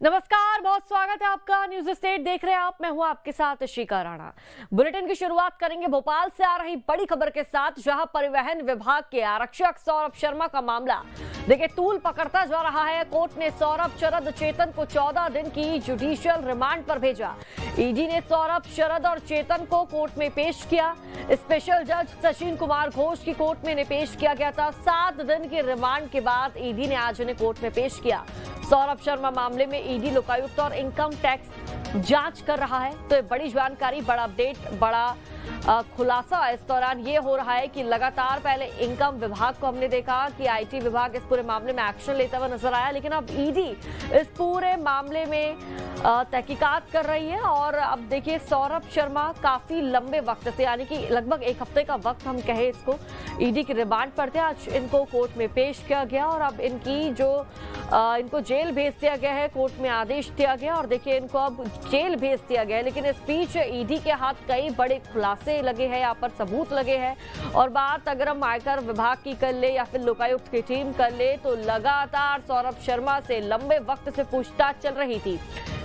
नमस्कार, बहुत स्वागत है आपका। न्यूज स्टेट देख रहे हैं आप। मैं हूं आपके साथ शिखा राणा। बुलेटिन की शुरुआत करेंगे भोपाल से आ रही बड़ी खबर के साथ, जहां परिवहन विभाग के आरक्षक सौरभ शर्मा का मामला देखिए तूल पकड़ता जा रहा है। कोर्ट ने सौरभ, शरद, चेतन को 14 दिन की जुडिशियल रिमांड पर भेजा। ईडी ने सौरभ, शरद और चेतन को कोर्ट में पेश किया। स्पेशल जज सचिन कुमार घोष की कोर्ट में पेश किया गया था। 7 दिन की रिमांड के बाद ईडी ने आज इन्हें कोर्ट में पेश किया। सौरभ शर्मा मामले में ईडी लोकायुक्त और इनकम टैक्स जांच कर रहा है। तो बड़ी जानकारी, बड़ा अपडेट, बड़ा खुलासा इस दौरान ये हो रहा है कि लगातार पहले इनकम विभाग को हमने देखा कि आईटी विभाग इस पूरे मामले में एक्शन लेता हुआ नजर आया, लेकिन अब ईडी इस पूरे मामले में तहकीकात कर रही है। और अब देखिए सौरभ शर्मा काफी लंबे वक्त से, यानी कि लगभग 1 हफ्ते का वक्त हम कहें इसको, ईडी की रिमांड पर थे। आज इनको कोर्ट में पेश किया गया और अब इनको जेल भेज दिया गया है। कोर्ट में आदेश दिया गया और देखिए इनको अब जेल भेज दिया गया है। लेकिन इस बीच ईडी के हाथ कई बड़े खुलासे लगे हैं, यहाँ पर सबूत लगे हैं। और बात अगर हम आयकर विभाग की कर ले या फिर लोकायुक्त की टीम कर ले, तो लगातार सौरभ शर्मा से लंबे वक्त से पूछताछ चल रही थी,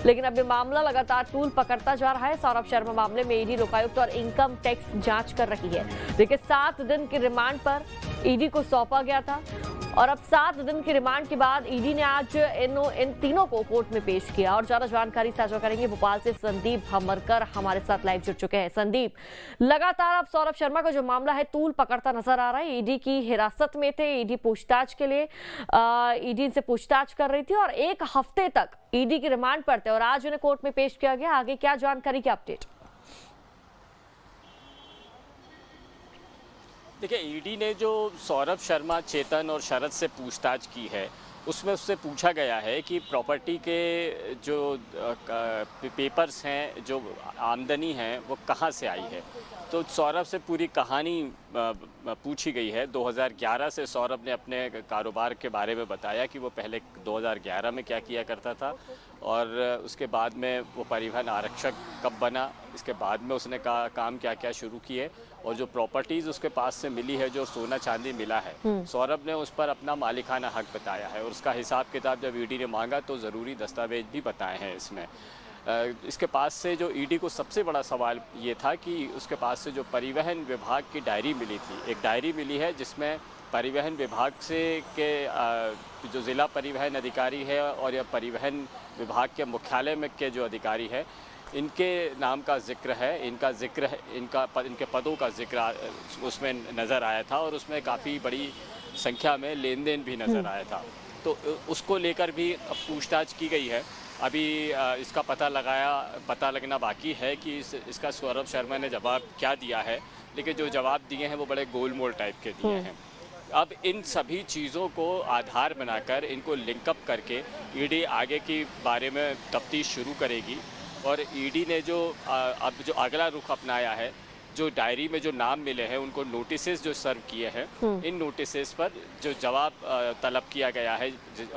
लेकिन अब ये मामला लगातार तूल पकड़ता जा रहा है। सौरभ शर्मा मामले में ईडी, लोकायुक्त और इनकम टैक्स जांच कर रही है। देखिए 7 दिन की रिमांड पर ईडी को सौंपा गया था और अब 7 दिन की रिमांड के बाद ईडी ने आज इन तीनों को कोर्ट में पेश किया। और ज्यादा जानकारी साझा करेंगे भोपाल से संदीप हमरकर हमारे साथ लाइव जुड़ चुके हैं। संदीप, लगातार अब सौरभ शर्मा का जो मामला है तूल पकड़ता नजर आ रहा है। ईडी की हिरासत में थे, ईडी पूछताछ के लिए ईडी से पूछताछ कर रही थी और 1 हफ्ते तक ईडी की रिमांड पर थे और आज उन्हें कोर्ट में पेश किया गया। आगे क्या जानकारी, क्या अपडेट? देखिए, ईडी ने जो सौरभ शर्मा, चेतन और शरद से पूछताछ की है, उसमें उससे पूछा गया है कि प्रॉपर्टी के जो पेपर्स हैं, जो आमदनी है, वो कहाँ से आई है। तो सौरभ से पूरी कहानी पूछी गई है। 2011 से सौरभ ने अपने कारोबार के बारे में बताया कि वो पहले 2011 में क्या किया करता था और उसके बाद में वो परिवहन आरक्षक कब बना, इसके बाद में उसने काम क्या क्या शुरू किए और जो प्रॉपर्टीज़ उसके पास से मिली है, जो सोना चांदी मिला है, सौरभ ने उस पर अपना मालिकाना हक बताया है। और उसका हिसाब किताब जब ईडी ने मांगा तो ज़रूरी दस्तावेज भी बताए हैं इसमें। इसके पास से जो ईडी को सबसे बड़ा सवाल ये था कि उसके पास से जो परिवहन विभाग की डायरी मिली थी, एक डायरी मिली है जिसमें परिवहन विभाग से जो ज़िला परिवहन अधिकारी है और या परिवहन विभाग के मुख्यालय में के जो अधिकारी है, इनके नाम का जिक्र है, इनके पदों का जिक्र उसमें नज़र आया था और उसमें काफ़ी बड़ी संख्या में लेन देन भी नज़र आया था। तो उसको लेकर भी अब पूछताछ की गई है। अभी इसका पता लगना बाकी है कि इसका सौरभ शर्मा ने जवाब क्या दिया है, लेकिन जो जवाब दिए हैं वो बड़े गोलमोल टाइप के दिए हैं। अब इन सभी चीज़ों को आधार बनाकर इनको लिंकअप करके ईडी आगे की बारे में तफ्तीश शुरू करेगी। और ईडी ने जो अब जो अगला रुख अपनाया है, जो डायरी में जो नाम मिले हैं उनको नोटिसेस जो सर्व किए हैं, इन नोटिसेस पर जो जवाब तलब किया गया है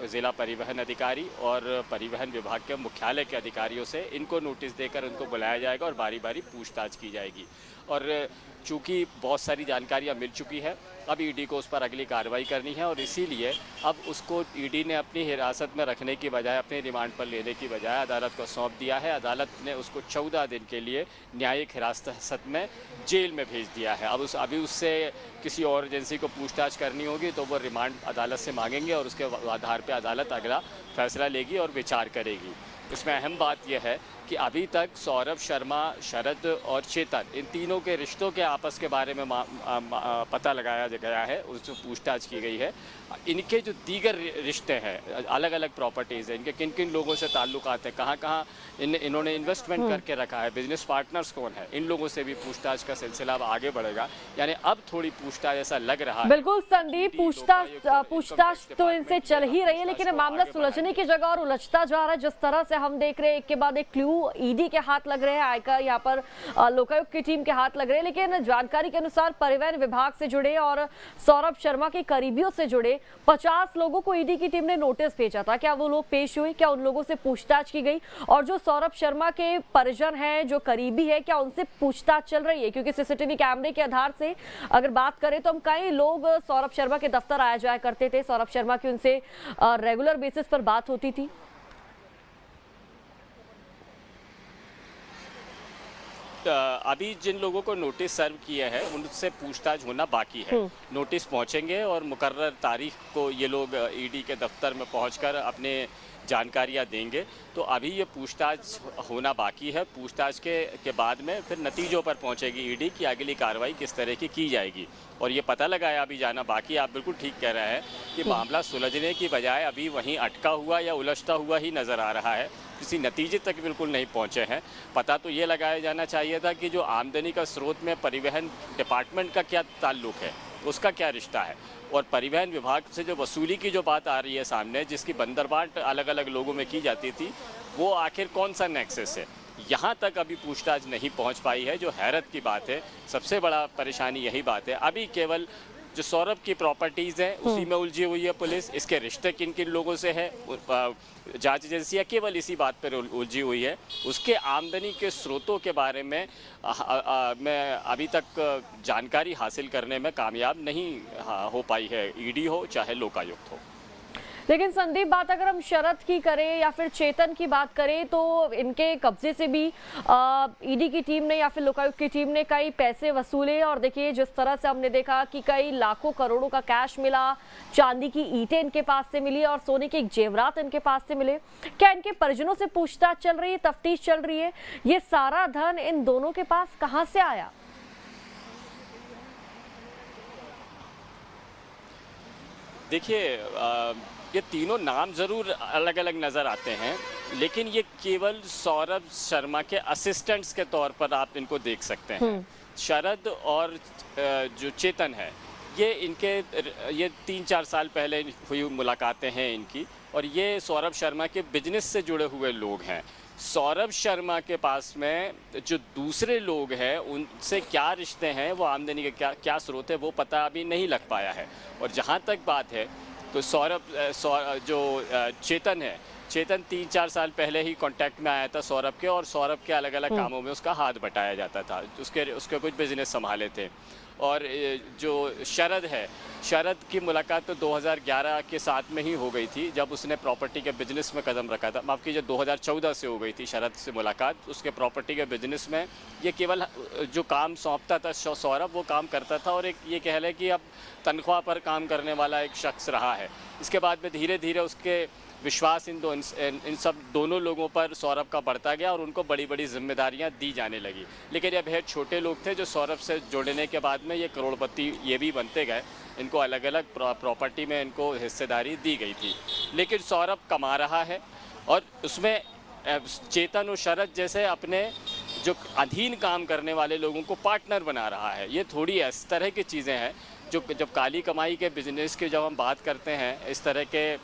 ज़िला परिवहन अधिकारी और परिवहन विभाग के मुख्यालय के अधिकारियों से, इनको नोटिस देकर उनको बुलाया जाएगा और बारी बारी पूछताछ की जाएगी। और चूँकि बहुत सारी जानकारियाँ मिल चुकी है, अब ईडी को उस पर अगली कार्रवाई करनी है और इसीलिए अब उसको ईडी ने अपनी हिरासत में रखने की बजाय, अपने रिमांड पर लेने की बजाय अदालत को सौंप दिया है। अदालत ने उसको 14 दिन के लिए न्यायिक हिरासत में जेल में भेज दिया है। अब अभी उससे किसी और एजेंसी को पूछताछ करनी होगी तो वो रिमांड अदालत से मांगेंगे और उसके आधार पर अदालत अगला फैसला लेगी और विचार करेगी। इसमें अहम बात यह है कि अभी तक सौरभ शर्मा, शरद और चेतन, इन तीनों के रिश्तों के आपस के बारे में पता लगाया गया है, उससे पूछताछ की गई है। इनके जो दीगर रिश्ते हैं, अलग अलग प्रॉपर्टीज़ हैं, इनके किन किन लोगों से ताल्लुकात हैं, कहाँ कहाँ इन्होंने इन्वेस्टमेंट करके रखा है, बिजनेस पार्टनर्स कौन है, इन लोगों से भी पूछताछ का सिलसिला अब आगे बढ़ेगा। यानी अब थोड़ी पूछताछ ऐसा लग रहा है। बिल्कुल संदीप, पूछताछ तो इनसे चल ही रही है, लेकिन मामला सुलझने की जगह और उलझता जा रहा है। जिस तरह से हम देख रहे हैं, एक के बाद एक क्लू ईडी के हाथ लग रहे हैं, आयकर यहाँ पर लोकायुक्त की टीम के हाथ लग रहे हैं, लेकिन जानकारी के अनुसार परिवहन विभाग से जुड़े और सौरभ शर्मा के करीबियों से जुड़े 50 लोगों को ईडी की टीम ने नोटिस भेजा था। क्या वो लोग पेश हुए? क्या उन लोगों से पूछताछ की गई? और जो सौरभ शर्मा के परिजन हैं, जो करीबी है, क्या उनसे पूछताछ चल रही है? क्योंकि सीसीटीवी कैमरे के आधार से अगर बात करें तो हम कई लोग सौरभ शर्मा के दफ्तर आया जाया करते थे, सौरभ शर्मा की उनसे रेगुलर बेसिस पर बात होती थी। अभी जिन लोगों को नोटिस सर्व किए हैं उनसे पूछताछ होना बाकी है। नोटिस पहुंचेंगे और मुकर्रर तारीख को ये लोग ईडी के दफ्तर में पहुंचकर अपने जानकारियां देंगे। तो अभी ये पूछताछ होना बाकी है। पूछताछ के बाद में फिर नतीजों पर पहुंचेगी ईडी की अगली कार्रवाई किस तरह की जाएगी। और ये पता लगाया अभी जाना बाकी। आप बिल्कुल ठीक कह रहे हैं कि मामला सुलझने की बजाय अभी वहीं अटका हुआ या उलझता हुआ ही नज़र आ रहा है। किसी नतीजे तक बिल्कुल नहीं पहुंचे हैं। पता तो ये लगाया जाना चाहिए था कि जो आमदनी का स्रोत में परिवहन डिपार्टमेंट का क्या ताल्लुक है, उसका क्या रिश्ता है, और परिवहन विभाग से जो वसूली की जो बात आ रही है सामने, जिसकी बंदरबाट अलग अलग लोगों में की जाती थी, वो आखिर कौन सा नेक्सस है, यहाँ तक अभी पूछताछ नहीं पहुँच पाई है। जो हैरत की बात है, सबसे बड़ा परेशानी यही बात है। अभी केवल जो सौरभ की प्रॉपर्टीज़ हैं उसी में उलझी हुई है पुलिस। इसके रिश्ते किन किन लोगों से है, जांच एजेंसियाँ केवल इसी बात पर उलझी हुई है। उसके आमदनी के स्रोतों के बारे में मैं अभी तक जानकारी हासिल करने में कामयाब नहीं हो पाई है, ईडी हो चाहे लोकायुक्त हो। लेकिन संदीप, बात अगर हम शरद की करें या फिर चेतन की बात करें तो इनके कब्जे से भी ईडी की टीम ने या फिर लोकायुक्त की टीम ने कई पैसे वसूले। और देखिए जिस तरह से हमने देखा कि कई लाखों करोड़ों का कैश मिला, चांदी की ईंटें इनके पास से मिली और सोने के जेवरात इनके पास से मिले। क्या इनके परिजनों से पूछताछ चल रही है, तफ्तीश चल रही है? ये सारा धन इन दोनों के पास कहाँ से आया? देखिए, ये तीनों नाम ज़रूर अलग अलग नज़र आते हैं, लेकिन ये केवल सौरभ शर्मा के असिस्टेंट्स के तौर पर आप इनको देख सकते हैं। शरद और जो चेतन है, ये 3-4 साल पहले हुई मुलाकातें हैं इनकी, और ये सौरभ शर्मा के बिजनेस से जुड़े हुए लोग हैं। सौरभ शर्मा के पास में जो दूसरे लोग हैं उनसे क्या रिश्ते हैं, वो आमदनी के क्या स्रोत है, वो पता अभी नहीं लग पाया है। और जहाँ तक बात है तो चेतन है, चेतन 3-4 साल पहले ही कांटेक्ट में आया था सौरभ के, और सौरभ के अलग अलग कामों में उसका हाथ बटाया जाता था, उसके कुछ बिजनेस संभाले थे। और जो शरद है, शरद की मुलाकात तो 2011 के साथ में ही हो गई थी, जब उसने प्रॉपर्टी के बिजनेस में कदम रखा था। माफ़ कीजिए, 2014 से हो गई थी शरद से मुलाकात। उसके प्रॉपर्टी के बिजनेस में ये केवल जो काम सौंपता था सौरभ, वो काम करता था, और एक ये कह लें कि अब तनख्वाह पर काम करने वाला एक शख्स रहा है। इसके बाद में धीरे धीरे उसके विश्वास इन सब दोनों लोगों पर सौरभ का बढ़ता गया और उनको बड़ी बड़ी जिम्मेदारियां दी जाने लगी। लेकिन ये बेहद छोटे लोग थे जो सौरभ से जुड़ने के बाद में ये करोड़पति ये भी बनते गए। इनको अलग अलग प्रॉपर्टी में इनको हिस्सेदारी दी गई थी। लेकिन सौरभ कमा रहा है और उसमें चेतन और शरद जैसे अपने जो अधीन काम करने वाले लोगों को पार्टनर बना रहा है। ये थोड़ी इस तरह की चीज़ें हैं जो जब काली कमाई के बिजनेस की जब हम बात करते हैं, इस तरह के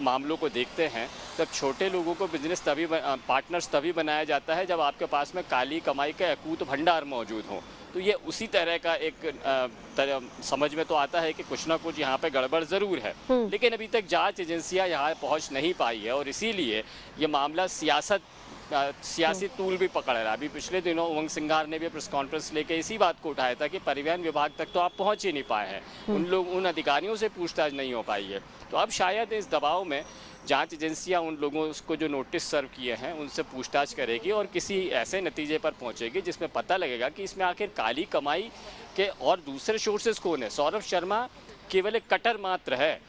मामलों को देखते हैं, तब छोटे लोगों को बिजनेस पार्टनर्स तभी बनाया जाता है जब आपके पास में काली कमाई का अकूत भंडार मौजूद हो। तो ये उसी तरह का एक समझ में तो आता है कि कुछ ना कुछ यहाँ पे गड़बड़ ज़रूर है। लेकिन अभी तक जांच एजेंसियाँ यहाँ पहुँच नहीं पाई है, और इसीलिए ये मामला सियासी तूल भी पकड़ रहा है। अभी पिछले दिनों उमंग सिंघार ने भी प्रेस कॉन्फ्रेंस लेके इसी बात को उठाया था कि परिवहन विभाग तक तो आप पहुंच ही नहीं पाए हैं, उन अधिकारियों से पूछताछ नहीं हो पाई है। तो अब शायद इस दबाव में जांच एजेंसियां उन लोगों को जो नोटिस सर्व किए हैं उनसे पूछताछ करेगी और किसी ऐसे नतीजे पर पहुंचेगी जिसमें पता लगेगा कि इसमें आखिर काली कमाई के और दूसरे सोर्सेज कौन है। सौरभ शर्मा केवल एक कटर मात्र है,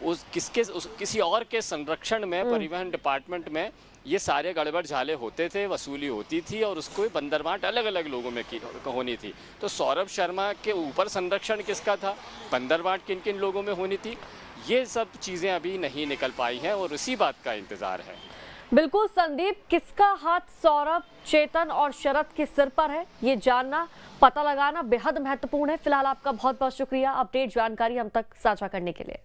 किसी और के संरक्षण में परिवहन डिपार्टमेंट में ये सारे गड़बड़ झाले होते थे, वसूली होती थी और उसको बंदरबाट अलग अलग लोगों में होनी थी। तो सौरभ शर्मा के ऊपर संरक्षण किसका था, बंदरबाट किन किन लोगों में होनी थी, ये सब चीज़ें अभी नहीं निकल पाई हैं और इसी बात का इंतज़ार है। बिल्कुल संदीप, किसका हाथ सौरभ, चेतन और शरद के सिर पर है, ये जानना, पता लगाना बेहद महत्वपूर्ण है। फिलहाल आपका बहुत बहुत शुक्रिया अपडेट जानकारी हम तक साझा करने के लिए।